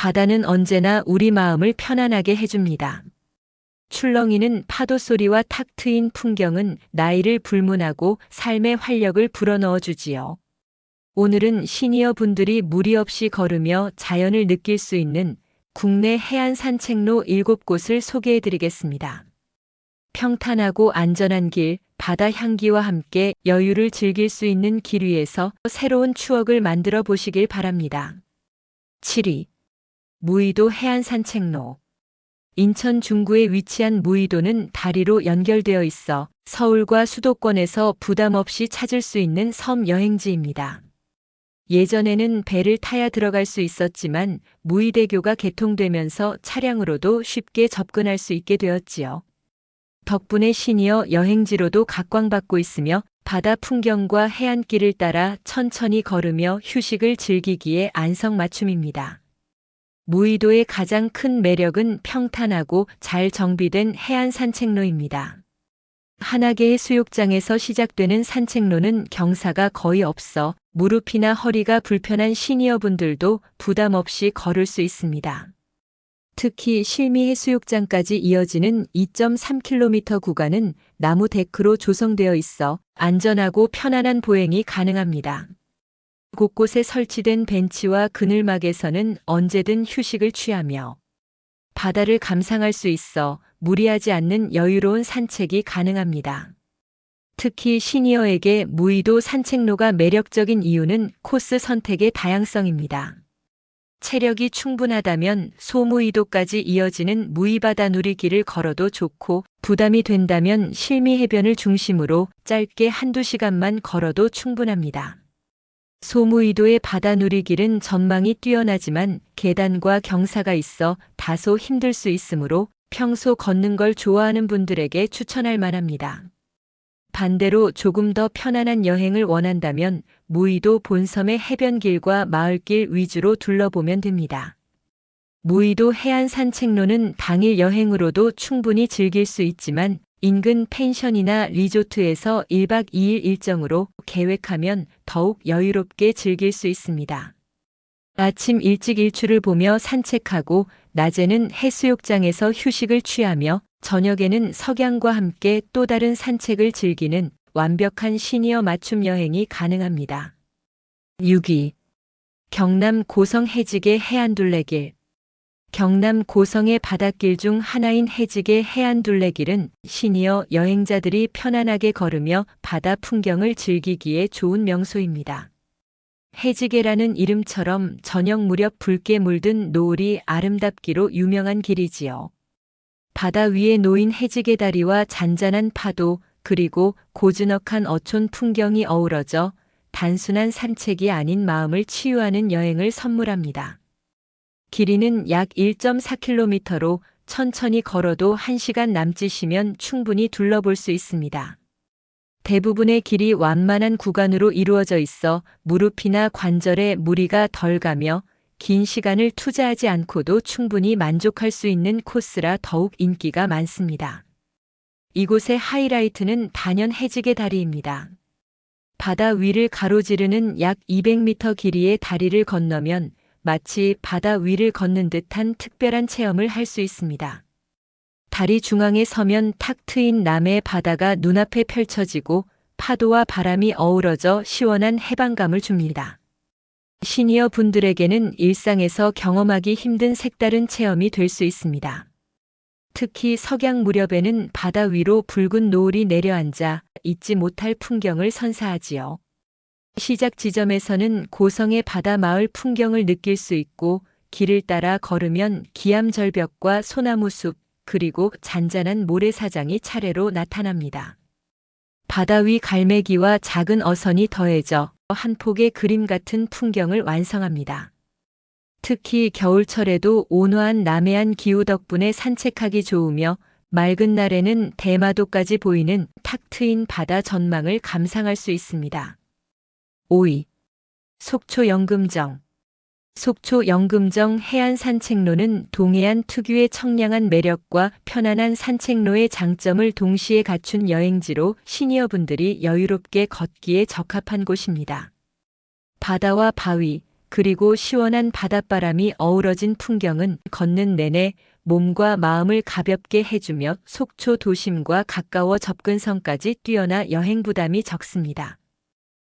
바다는 언제나 우리 마음을 편안하게 해줍니다. 출렁이는 파도 소리와 탁 트인 풍경은 나이를 불문하고 삶의 활력을 불어넣어 주지요. 오늘은 시니어 분들이 무리 없이 걸으며 자연을 느낄 수 있는 국내 해안 산책로 7곳을 소개해 드리겠습니다. 평탄하고 안전한 길, 바다 향기와 함께 여유를 즐길 수 있는 길 위에서 새로운 추억을 만들어 보시길 바랍니다. 7위. 무의도 해안 산책로. 인천 중구에 위치한 무의도는 다리로 연결되어 있어 서울과 수도권에서 부담 없이 찾을 수 있는 섬 여행지입니다. 예전에는 배를 타야 들어갈 수 있었지만 무의대교가 개통되면서 차량으로도 쉽게 접근할 수 있게 되었지요. 덕분에 시니어 여행지로도 각광받고 있으며 바다 풍경과 해안길을 따라 천천히 걸으며 휴식을 즐기기에 안성맞춤입니다. 무의도의 가장 큰 매력은 평탄하고 잘 정비된 해안 산책로입니다. 한화계 해수욕장에서 시작되는 산책로는 경사가 거의 없어 무릎이나 허리가 불편한 시니어분들도 부담 없이 걸을 수 있습니다. 특히 실미 해수욕장까지 이어지는 2.3km 구간은 나무 데크로 조성되어 있어 안전하고 편안한 보행이 가능합니다. 곳곳에 설치된 벤치와 그늘막에서는 언제든 휴식을 취하며 바다를 감상할 수 있어 무리하지 않는 여유로운 산책이 가능합니다. 특히 시니어에게 무의도 산책로가 매력적인 이유는 코스 선택의 다양성입니다. 체력이 충분하다면 소무의도까지 이어지는 무의바다 누리길을 걸어도 좋고 부담이 된다면 실미 해변을 중심으로 짧게 한두 시간만 걸어도 충분합니다. 소무의도의 바다 누리길은 전망이 뛰어나지만 계단과 경사가 있어 다소 힘들 수 있으므로 평소 걷는 걸 좋아하는 분들에게 추천할 만합니다. 반대로 조금 더 편안한 여행을 원한다면 무의도 본섬의 해변길과 마을길 위주로 둘러보면 됩니다. 무의도 해안 산책로는 당일 여행으로도 충분히 즐길 수 있지만 인근 펜션이나 리조트에서 1박 2일 일정으로 계획하면 더욱 여유롭게 즐길 수 있습니다. 아침 일찍 일출을 보며 산책하고 낮에는 해수욕장에서 휴식을 취하며 저녁에는 석양과 함께 또 다른 산책을 즐기는 완벽한 시니어 맞춤 여행이 가능합니다. 6위. 경남 고성 해직의 해안둘레길. 경남 고성의 바닷길 중 하나인 해직의 해안둘레길은 시니어 여행자들이 편안하게 걸으며 바다 풍경을 즐기기에 좋은 명소입니다. 해지개라는 이름처럼 저녁 무렵 붉게 물든 노을이 아름답기로 유명한 길이지요. 바다 위에 놓인 해지개 다리와 잔잔한 파도 그리고 고즈넉한 어촌 풍경이 어우러져 단순한 산책이 아닌 마음을 치유하는 여행을 선물합니다. 길이는 약 1.4km로 천천히 걸어도 1시간 남짓이면 충분히 둘러볼 수 있습니다. 대부분의 길이 완만한 구간으로 이루어져 있어 무릎이나 관절에 무리가 덜 가며 긴 시간을 투자하지 않고도 충분히 만족할 수 있는 코스라 더욱 인기가 많습니다. 이곳의 하이라이트는 단연 해지개 다리입니다. 바다 위를 가로지르는 약 200m 길이의 다리를 건너면 마치 바다 위를 걷는 듯한 특별한 체험을 할 수 있습니다. 다리 중앙에 서면 탁 트인 남해 바다가 눈앞에 펼쳐지고 파도와 바람이 어우러져 시원한 해방감을 줍니다. 시니어 분들에게는 일상에서 경험하기 힘든 색다른 체험이 될 수 있습니다. 특히 석양 무렵에는 바다 위로 붉은 노을이 내려앉아 잊지 못할 풍경을 선사하지요. 시작 지점에서는 고성의 바다 마을 풍경을 느낄 수 있고 길을 따라 걸으면 기암절벽과 소나무 숲 그리고 잔잔한 모래사장이 차례로 나타납니다. 바다 위 갈매기와 작은 어선이 더해져 한 폭의 그림 같은 풍경을 완성합니다. 특히 겨울철에도 온화한 남해안 기후 덕분에 산책하기 좋으며 맑은 날에는 대마도까지 보이는 탁 트인 바다 전망을 감상할 수 있습니다. 5위. 속초 영금정. 속초 영금정 해안 산책로는 동해안 특유의 청량한 매력과 편안한 산책로의 장점을 동시에 갖춘 여행지로 시니어분들이 여유롭게 걷기에 적합한 곳입니다. 바다와 바위, 그리고 시원한 바닷바람이 어우러진 풍경은 걷는 내내 몸과 마음을 가볍게 해주며 속초 도심과 가까워 접근성까지 뛰어나 여행 부담이 적습니다.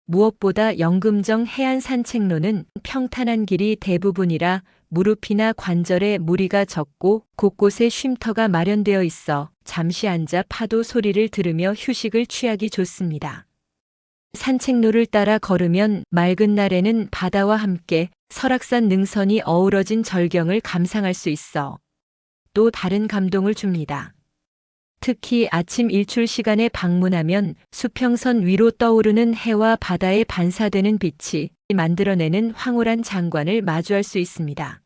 무엇보다 영금정 해안 산책로는 평탄한 길이 대부분이라 무릎이나 관절에 무리가 적고 곳곳에 쉼터가 마련되어 있어 잠시 앉아 파도 소리를 들으며 휴식을 취하기 좋습니다. 산책로를 따라 걸으면 맑은 날에는 바다와 함께 설악산 능선이 어우러진 절경을 감상할 수 있어 또 다른 감동을 줍니다. 특히 아침 일출 시간에 방문하면 수평선 위로 떠오르는 해와 바다에 반사되는 빛이 만들어내는 황홀한 장관을 마주할 수 있습니다.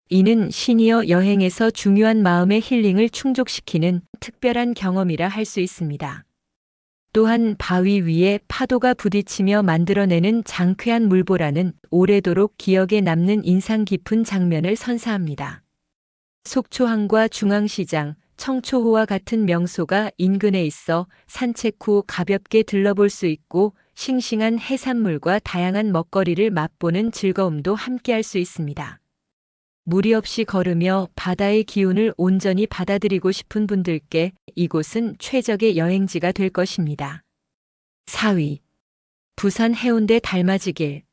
이는 시니어 여행에서 중요한 마음의 힐링을 충족시키는 특별한 경험이라 할 수 있습니다. 또한 바위 위에 파도가 부딪히며 만들어내는 장쾌한 물보라는 오래도록 기억에 남는 인상 깊은 장면을 선사합니다. 속초항과 중앙시장, 청초호와 같은 명소가 인근에 있어 산책 후 가볍게 들러볼 수 있고 싱싱한 해산물과 다양한 먹거리를 맛보는 즐거움도 함께할 수 있습니다. 무리 없이 걸으며 바다의 기운을 온전히 받아들이고 싶은 분들께 이곳은 최적의 여행지가 될 것입니다. 4위. 부산 해운대 달맞이길.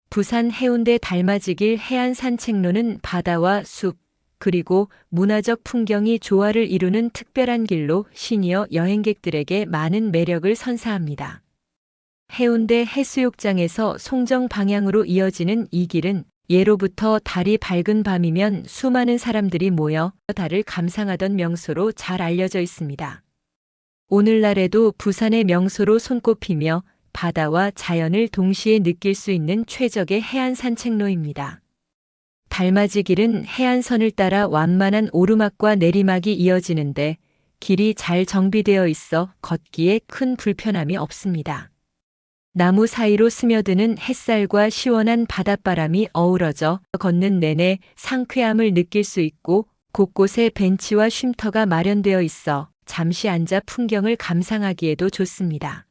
부산 해운대 달맞이길 해안 산책로는 바다와 숲, 그리고 문화적 풍경이 조화를 이루는 특별한 길로 시니어 여행객들에게 많은 매력을 선사합니다. 해운대 해수욕장에서 송정 방향으로 이어지는 이 길은 예로부터 달이 밝은 밤이면 수많은 사람들이 모여 달을 감상하던 명소로 잘 알려져 있습니다. 오늘날에도 부산의 명소로 손꼽히며 바다와 자연을 동시에 느낄 수 있는 최적의 해안 산책로입니다. 달맞이길은 해안선을 따라 완만한 오르막과 내리막이 이어지는데 길이 잘 정비되어 있어 걷기에 큰 불편함이 없습니다. 나무 사이로 스며드는 햇살과 시원한 바닷바람이 어우러져 걷는 내내 상쾌함을 느낄 수 있고 곳곳에 벤치와 쉼터가 마련되어 있어 잠시 앉아 풍경을 감상하기에도 좋습니다.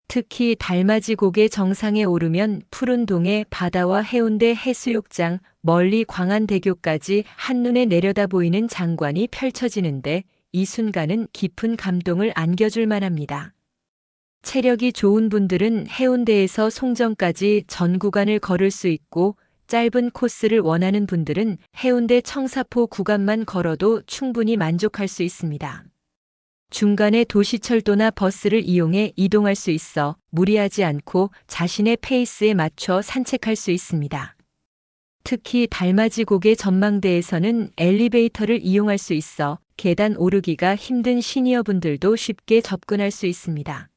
특히 달맞이 고개 정상에 오르면 푸른 동해 바다와 해운대 해수욕장, 멀리 광안대교까지 한눈에 내려다 보이는 장관이 펼쳐지는데 이 순간은 깊은 감동을 안겨줄 만합니다. 체력이 좋은 분들은 해운대에서 송정까지 전 구간을 걸을 수 있고 짧은 코스를 원하는 분들은 해운대 청사포 구간만 걸어도 충분히 만족할 수 있습니다. 중간에 도시철도나 버스를 이용해 이동할 수 있어 무리하지 않고 자신의 페이스에 맞춰 산책할 수 있습니다. 특히 달맞이 고개 전망대에서는 엘리베이터를 이용할 수 있어 계단 오르기가 힘든 시니어분들도 쉽게 접근할 수 있습니다.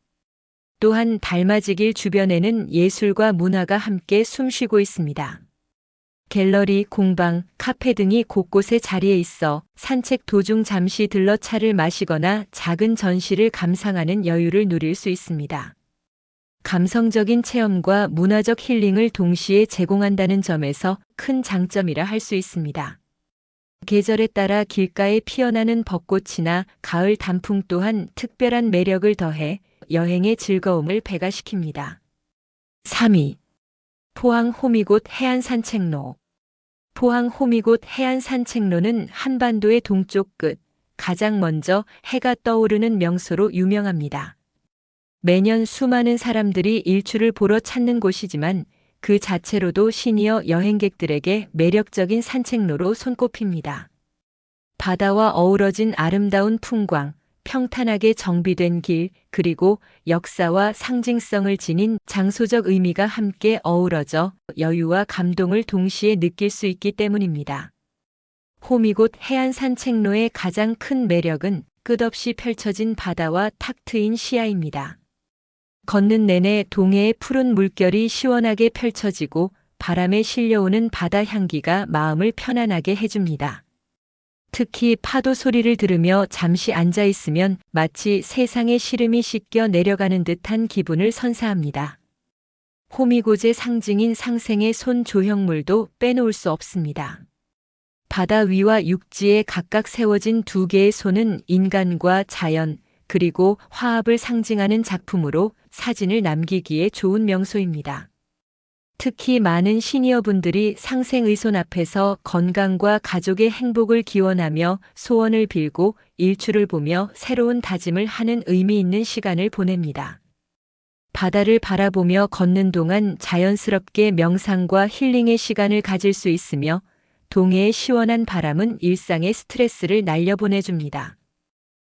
또한 달맞이길 주변에는 예술과 문화가 함께 숨쉬고 있습니다. 갤러리, 공방, 카페 등이 곳곳에 자리에 있어 산책 도중 잠시 들러 차를 마시거나 작은 전시를 감상하는 여유를 누릴 수 있습니다. 감성적인 체험과 문화적 힐링을 동시에 제공한다는 점에서 큰 장점이라 할 수 있습니다. 계절에 따라 길가에 피어나는 벚꽃이나 가을 단풍 또한 특별한 매력을 더해 여행의 즐거움을 배가시킵니다. 3위. 포항 호미곶 해안 산책로. 포항 호미곶 해안 산책로는 한반도의 동쪽 끝, 가장 먼저 해가 떠오르는 명소로 유명합니다. 매년 수많은 사람들이 일출을 보러 찾는 곳이지만 그 자체로도 시니어 여행객들에게 매력적인 산책로로 손꼽힙니다. 바다와 어우러진 아름다운 풍광, 평탄하게 정비된 길, 그리고 역사와 상징성을 지닌 장소적 의미가 함께 어우러져 여유와 감동을 동시에 느낄 수 있기 때문입니다. 호미곶 해안 산책로의 가장 큰 매력은 끝없이 펼쳐진 바다와 탁 트인 시야입니다. 걷는 내내 동해의 푸른 물결이 시원하게 펼쳐지고 바람에 실려오는 바다 향기가 마음을 편안하게 해줍니다. 특히 파도 소리를 들으며 잠시 앉아 있으면 마치 세상의 시름이 씻겨 내려가는 듯한 기분을 선사합니다. 호미곶의 상징인 상생의 손 조형물도 빼놓을 수 없습니다. 바다 위와 육지에 각각 세워진 두 개의 손은 인간과 자연, 그리고 화합을 상징하는 작품으로 사진을 남기기에 좋은 명소입니다. 특히 많은 시니어분들이 상생의손 앞에서 건강과 가족의 행복을 기원하며 소원을 빌고 일출을 보며 새로운 다짐을 하는 의미 있는 시간을 보냅니다. 바다를 바라보며 걷는 동안 자연스럽게 명상과 힐링의 시간을 가질 수 있으며 동해의 시원한 바람은 일상의 스트레스를 날려보내줍니다.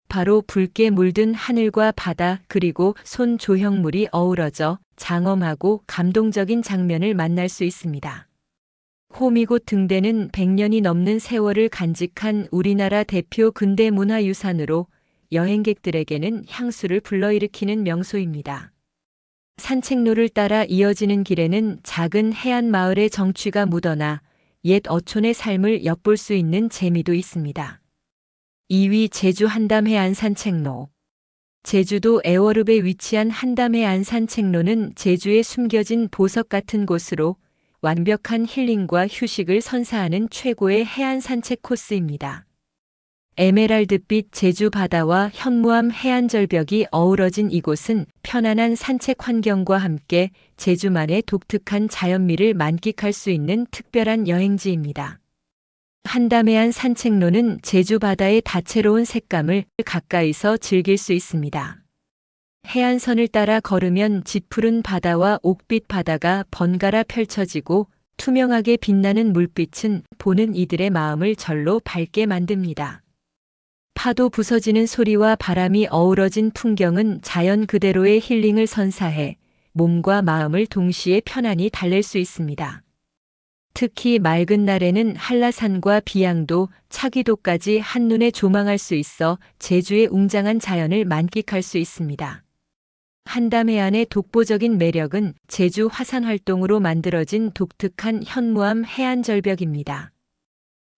바로 붉게 물든 하늘과 바다 그리고 손 조형물이 어우러져 장엄하고 감동적인 장면을 만날 수 있습니다. 호미곶 등대는 100년이 넘는 세월을 간직한 우리나라 대표 근대 문화유산으로 여행객들에게는 향수를 불러일으키는 명소입니다. 산책로를 따라 이어지는 길에는 작은 해안 마을의 정취가 묻어나 옛 어촌의 삶을 엿볼 수 있는 재미도 있습니다. 2위 제주 한담해안 산책로. 제주도 애월읍에 위치한 한담해안 산책로는 제주에 숨겨진 보석 같은 곳으로 완벽한 힐링과 휴식을 선사하는 최고의 해안 산책 코스입니다. 에메랄드빛 제주 바다와 현무암 해안 절벽이 어우러진 이곳은 편안한 산책 환경과 함께 제주만의 독특한 자연미를 만끽할 수 있는 특별한 여행지입니다. 한담해안 산책로는 제주 바다의 다채로운 색감을 가까이서 즐길 수 있습니다. 해안선을 따라 걸으면 짙푸른 바다와 옥빛 바다가 번갈아 펼쳐지고 투명하게 빛나는 물빛은 보는 이들의 마음을 절로 밝게 만듭니다. 파도 부서지는 소리와 바람이 어우러진 풍경은 자연 그대로의 힐링을 선사해 몸과 마음을 동시에 편안히 달랠 수 있습니다. 특히 맑은 날에는 한라산과 비양도, 차기도까지 한눈에 조망할 수 있어 제주의 웅장한 자연을 만끽할 수 있습니다. 한담해안의 독보적인 매력은 제주 화산 활동으로 만들어진 독특한 현무암 해안 절벽입니다.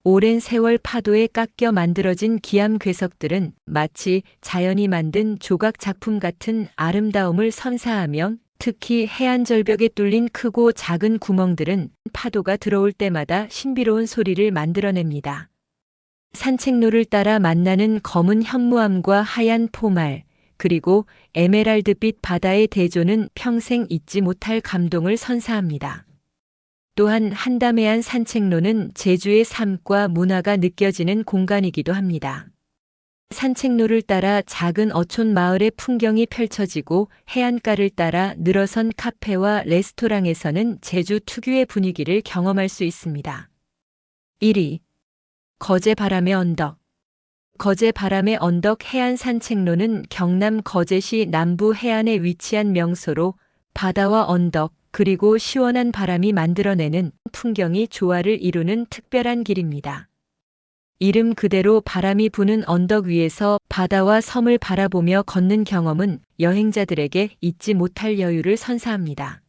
오랜 세월 파도에 깎여 만들어진 기암 괴석들은 마치 자연이 만든 조각 작품 같은 아름다움을 선사하며 특히 해안 절벽에 뚫린 크고 작은 구멍들은 파도가 들어올 때마다 신비로운 소리를 만들어냅니다. 산책로를 따라 만나는 검은 현무암과 하얀 포말, 그리고 에메랄드빛 바다의 대조는 평생 잊지 못할 감동을 선사합니다. 또한 한담해안 산책로는 제주의 삶과 문화가 느껴지는 공간이기도 합니다. 산책로를 따라 작은 어촌 마을의 풍경이 펼쳐지고 해안가를 따라 늘어선 카페와 레스토랑에서는 제주 특유의 분위기를 경험할 수 있습니다. 1위. 거제 바람의 언덕. 거제 바람의 언덕 해안 산책로는 경남 거제시 남부 해안에 위치한 명소로 바다와 언덕, 그리고 시원한 바람이 만들어내는 풍경이 조화를 이루는 특별한 길입니다. 이름 그대로 바람이 부는 언덕 위에서 바다와 섬을 바라보며 걷는 경험은 여행자들에게 잊지 못할 여유를 선사합니다.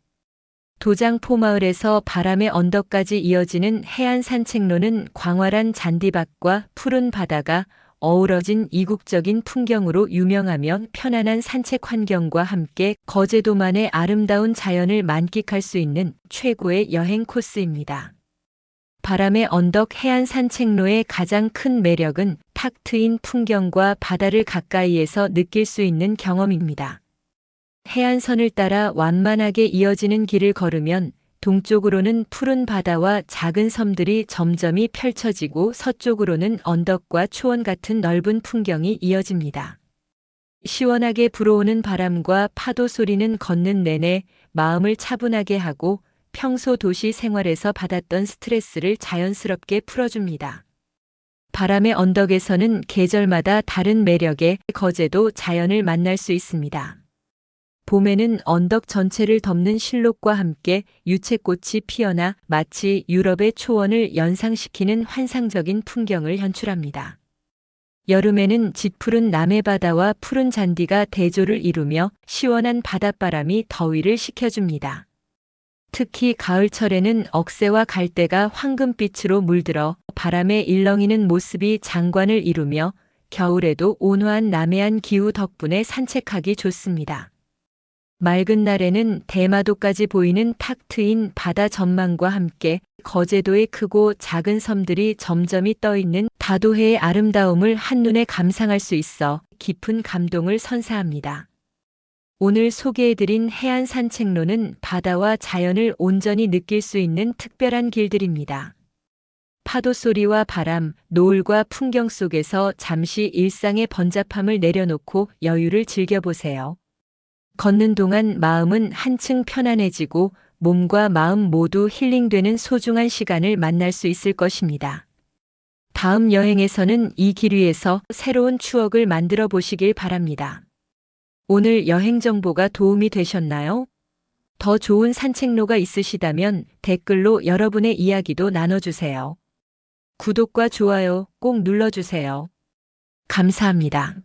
도장포 마을에서 바람의 언덕까지 이어지는 해안 산책로는 광활한 잔디밭과 푸른 바다가 어우러진 이국적인 풍경으로 유명하며 편안한 산책 환경과 함께 거제도만의 아름다운 자연을 만끽할 수 있는 최고의 여행 코스입니다. 바람의 언덕 해안 산책로의 가장 큰 매력은 탁 트인 풍경과 바다를 가까이에서 느낄 수 있는 경험입니다. 해안선을 따라 완만하게 이어지는 길을 걸으면 동쪽으로는 푸른 바다와 작은 섬들이 점점이 펼쳐지고 서쪽으로는 언덕과 초원 같은 넓은 풍경이 이어집니다. 시원하게 불어오는 바람과 파도 소리는 걷는 내내 마음을 차분하게 하고 평소 도시 생활에서 받았던 스트레스를 자연스럽게 풀어줍니다. 바람의 언덕에서는 계절마다 다른 매력의 거제도 자연을 만날 수 있습니다. 봄에는 언덕 전체를 덮는 실록과 함께 유채꽃이 피어나 마치 유럽의 초원을 연상시키는 환상적인 풍경을 연출합니다. 여름에는 짙푸른 남해바다와 푸른 잔디가 대조를 이루며 시원한 바닷바람이 더위를 식혀줍니다. 특히 가을철에는 억새와 갈대가 황금빛으로 물들어 바람에 일렁이는 모습이 장관을 이루며 겨울에도 온화한 남해안 기후 덕분에 산책하기 좋습니다. 맑은 날에는 대마도까지 보이는 탁 트인 바다 전망과 함께 거제도의 크고 작은 섬들이 점점이 떠있는 다도해의 아름다움을 한눈에 감상할 수 있어 깊은 감동을 선사합니다. 오늘 소개해드린 해안 산책로는 바다와 자연을 온전히 느낄 수 있는 특별한 길들입니다. 파도 소리와 바람, 노을과 풍경 속에서 잠시 일상의 번잡함을 내려놓고 여유를 즐겨보세요. 걷는 동안 마음은 한층 편안해지고 몸과 마음 모두 힐링되는 소중한 시간을 만날 수 있을 것입니다. 다음 여행에서는 이 길 위에서 새로운 추억을 만들어 보시길 바랍니다. 오늘 여행 정보가 도움이 되셨나요? 더 좋은 산책로가 있으시다면 댓글로 여러분의 이야기도 나눠주세요. 구독과 좋아요 꼭 눌러주세요. 감사합니다.